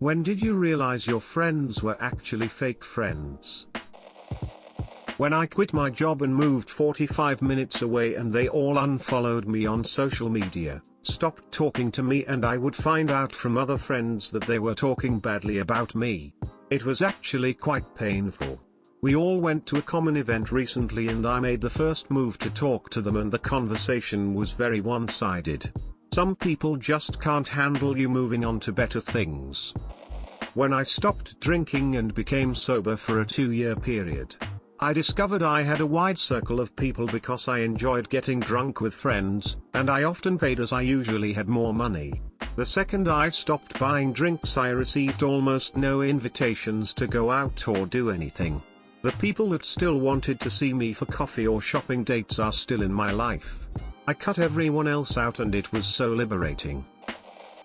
When did you realize your friends were actually fake friends? When I quit my job and moved 45 minutes away and they all unfollowed me on social media, stopped talking to me, and I would find out from other friends that they were talking badly about me. It was actually quite painful. We all went to a common event recently and I made the first move to talk to them, and the conversation was very one-sided. Some people just can't handle you moving on to better things. When I stopped drinking and became sober for a 2-year period, I discovered I had a wide circle of people because I enjoyed getting drunk with friends, and I often paid as I usually had more money. The second I stopped buying drinks, I received almost no invitations to go out or do anything. The people that still wanted to see me for coffee or shopping dates are still in my life. I cut everyone else out and it was so liberating.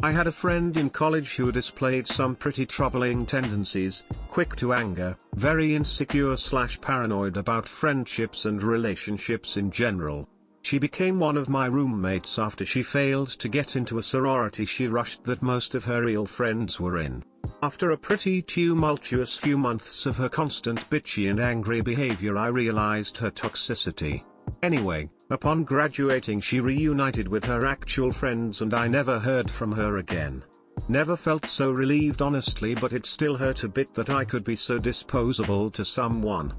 I had a friend in college who displayed some pretty troubling tendencies: quick to anger, very insecure/paranoid about friendships and relationships in general. She became one of my roommates after she failed to get into a sorority she rushed that most of her real friends were in. After a pretty tumultuous few months of her constant bitchy and angry behavior, I realized her toxicity. Anyway, upon graduating she reunited with her actual friends and I never heard from her again. Never felt so relieved honestly, but it still hurt a bit that I could be so disposable to someone.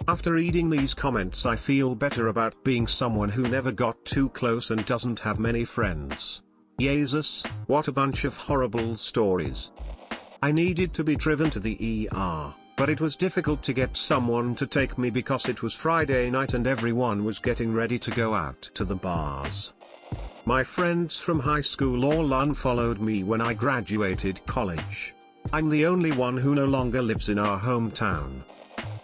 After reading these comments, I feel better about being someone who never got too close and doesn't have many friends. Jesus, what a bunch of horrible stories. I needed to be driven to the ER. But it was difficult to get someone to take me because it was Friday night and everyone was getting ready to go out to the bars. My friends from high school all unfollowed me when I graduated college. I'm the only one who no longer lives in our hometown.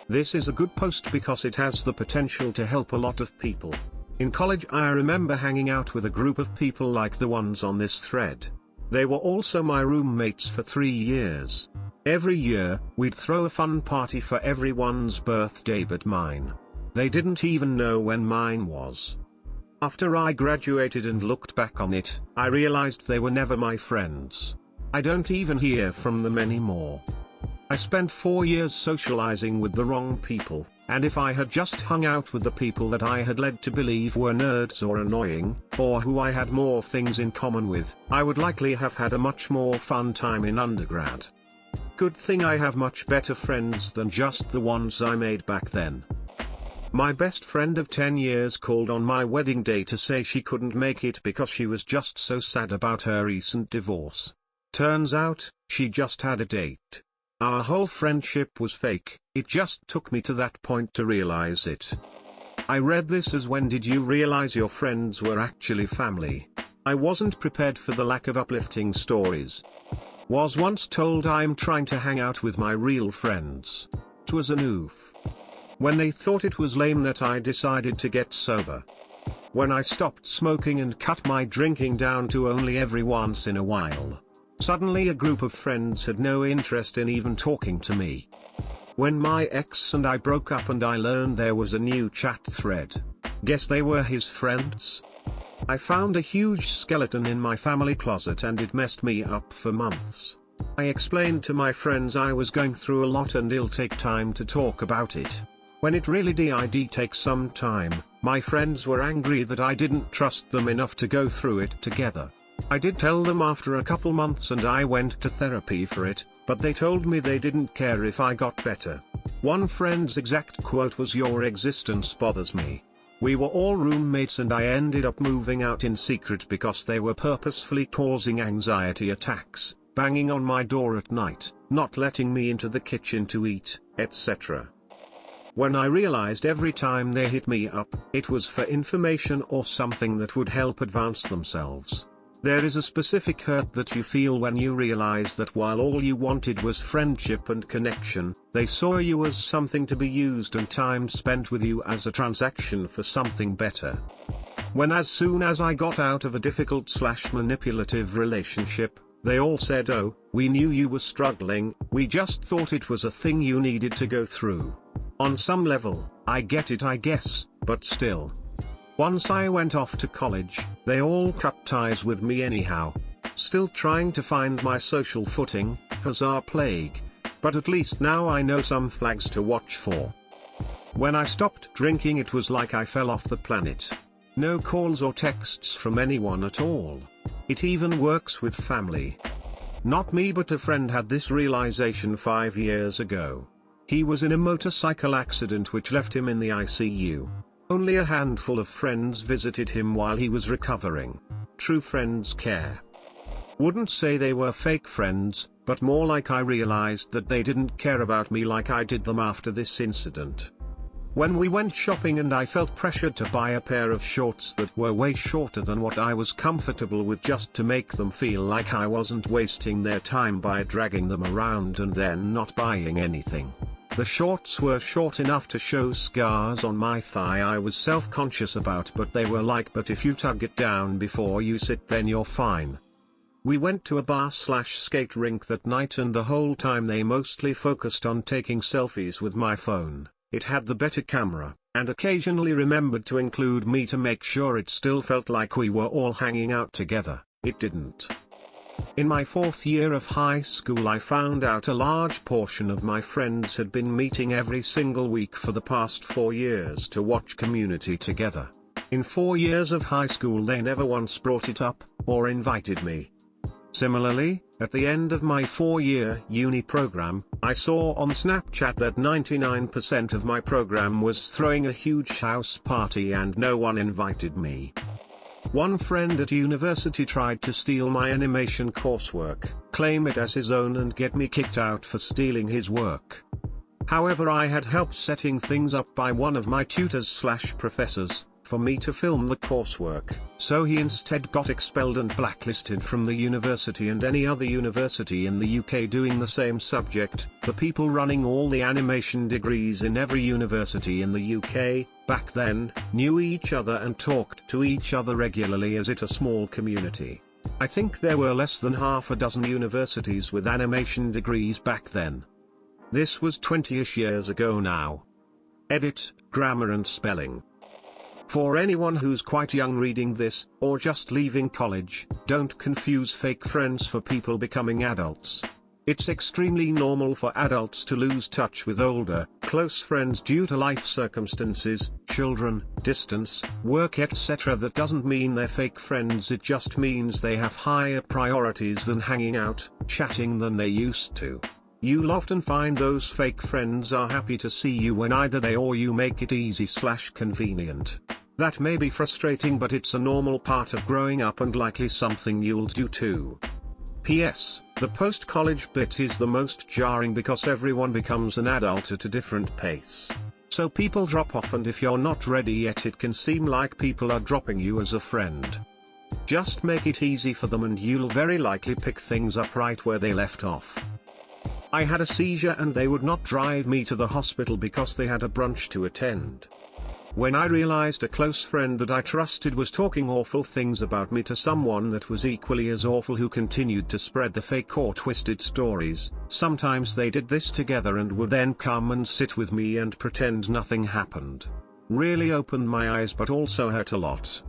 This is a good post because it has the potential to help a lot of people. In college I remember hanging out with a group of people like the ones on this thread. They were also my roommates for 3 years. Every year, we'd throw a fun party for everyone's birthday but mine. They didn't even know when mine was. After I graduated and looked back on it, I realized they were never my friends. I don't even hear from them anymore. I spent 4 years socializing with the wrong people, and if I had just hung out with the people that I had led to believe were nerds or annoying, or who I had more things in common with, I would likely have had a much more fun time in undergrad. Good thing I have much better friends than just the ones I made back then. My best friend of 10 years called on my wedding day to say she couldn't make it because she was just so sad about her recent divorce. Turns out, she just had a date. Our whole friendship was fake. It just took me to that point to realize it. I read this as, when did you realize your friends were actually family? I wasn't prepared for the lack of uplifting stories. Was once told I'm trying to hang out with my real friends. It was an oof. When they thought it was lame that I decided to get sober. When I stopped smoking and cut my drinking down to only every once in a while. Suddenly a group of friends had no interest in even talking to me. When my ex and I broke up and I learned there was a new chat thread. Guess they were his friends? I found a huge skeleton in my family closet and it messed me up for months. I explained to my friends I was going through a lot and it'll take time to talk about it. When it really did take some time, my friends were angry that I didn't trust them enough to go through it together. I did tell them after a couple months and I went to therapy for it, but they told me they didn't care if I got better. One friend's exact quote was, "Your existence bothers me." We were all roommates and I ended up moving out in secret because they were purposefully causing anxiety attacks, banging on my door at night, not letting me into the kitchen to eat, etc. When I realized every time they hit me up, it was for information or something that would help advance themselves. There is a specific hurt that you feel when you realize that while all you wanted was friendship and connection, they saw you as something to be used and time spent with you as a transaction for something better. When as soon as I got out of a difficult/manipulative relationship, they all said, "Oh, we knew you were struggling, we just thought it was a thing you needed to go through." On some level, I get it I guess, but still. Once I went off to college, they all cut ties with me anyhow. Still trying to find my social footing, bizarre plague. But at least now I know some flags to watch for. When I stopped drinking, it was like I fell off the planet. No calls or texts from anyone at all. It even works with family. Not me, but a friend had this realization 5 years ago. He was in a motorcycle accident which left him in the ICU. Only a handful of friends visited him while he was recovering. True friends care. Wouldn't say they were fake friends, but more like I realized that they didn't care about me like I did them after this incident. When we went shopping and I felt pressured to buy a pair of shorts that were way shorter than what I was comfortable with just to make them feel like I wasn't wasting their time by dragging them around and then not buying anything. The shorts were short enough to show scars on my thigh I was self-conscious about, but they were like, but if you tug it down before you sit then you're fine. We went to a bar/skate rink that night, and the whole time they mostly focused on taking selfies with my phone. It had the better camera, and occasionally remembered to include me to make sure it still felt like we were all hanging out together. It didn't. In my 4th year of high school, I found out a large portion of my friends had been meeting every single week for the past 4 years to watch Community together. In 4 years of high school they never once brought it up, or invited me. Similarly, at the end of my 4-year uni program, I saw on Snapchat that 99% of my program was throwing a huge house party and no one invited me. One friend at university tried to steal my animation coursework, claim it as his own and get me kicked out for stealing his work. However, I had help setting things up by one of my tutors/professors, for me to film the coursework, so he instead got expelled and blacklisted from the university and any other university in the UK doing the same subject. The people running all the animation degrees in every university in the UK, back then, knew each other and talked to each other regularly as it a small community. I think there were less than half a dozen universities with animation degrees back then. This was 20-ish years ago now. Edit, grammar and spelling. For anyone who's quite young reading this, or just leaving college, don't confuse fake friends for people becoming adults. It's extremely normal for adults to lose touch with older, close friends due to life circumstances, children, distance, work etc. That doesn't mean they're fake friends, it just means they have higher priorities than hanging out, chatting than they used to. You'll often find those fake friends are happy to see you when either they or you make it easy/convenient. That may be frustrating, but it's a normal part of growing up and likely something you'll do too. P.S. The post-college bit is the most jarring because everyone becomes an adult at a different pace. So people drop off, and if you're not ready yet it can seem like people are dropping you as a friend. Just make it easy for them and you'll very likely pick things up right where they left off. I had a seizure and they would not drive me to the hospital because they had a brunch to attend. When I realized a close friend that I trusted was talking awful things about me to someone that was equally as awful who continued to spread the fake or twisted stories, sometimes they did this together and would then come and sit with me and pretend nothing happened. Really opened my eyes but also hurt a lot.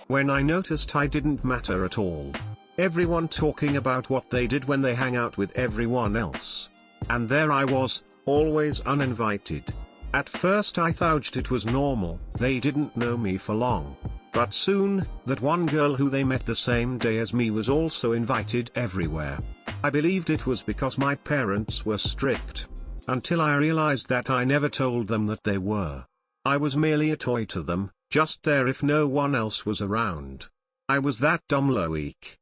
When I noticed I didn't matter at all. Everyone talking about what they did when they hang out with everyone else. And there I was, always uninvited. At first I thought it was normal, they didn't know me for long. But soon, that one girl who they met the same day as me was also invited everywhere. I believed it was because my parents were strict. Until I realized that I never told them that they were. I was merely a toy to them, just there if no one else was around. I was that dumb weak.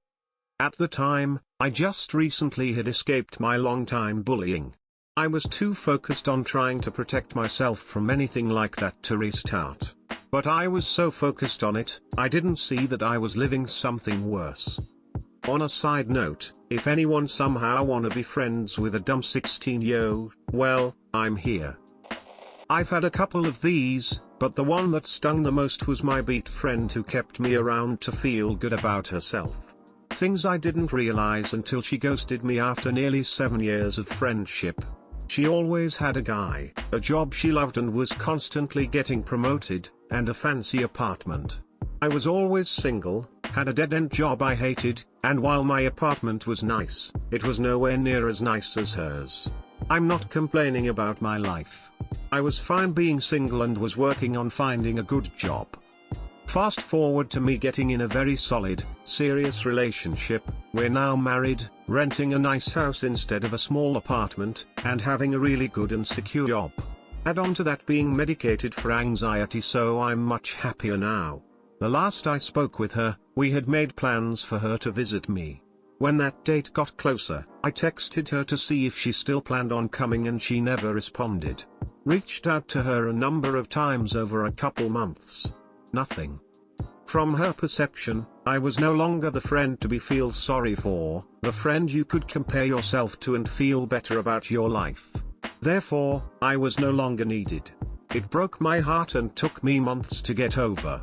At the time, I just recently had escaped my long-time bullying. I was too focused on trying to protect myself from anything like that to restart. But I was so focused on it, I didn't see that I was living something worse. On a side note, if anyone somehow wanna be friends with a dumb 16-year-old, well, I'm here. I've had a couple of these, but the one that stung the most was my beat friend who kept me around to feel good about herself. Things I didn't realize until she ghosted me after nearly 7 years of friendship. She always had a guy, a job she loved and was constantly getting promoted, and a fancy apartment. I was always single, had a dead-end job I hated, and while my apartment was nice, it was nowhere near as nice as hers. I'm not complaining about my life. I was fine being single and was working on finding a good job. Fast forward to me getting in a very solid, serious relationship. We're now married, renting a nice house instead of a small apartment, and having a really good and secure job. Add on to that being medicated for anxiety, so I'm much happier now. The last I spoke with her, we had made plans for her to visit me. When that date got closer, I texted her to see if she still planned on coming and she never responded. Reached out to her a number of times over a couple months. Nothing. From her perception, I was no longer the friend to be feel sorry for, the friend you could compare yourself to and feel better about your life. Therefore, I was no longer needed. It broke my heart and took me months to get over.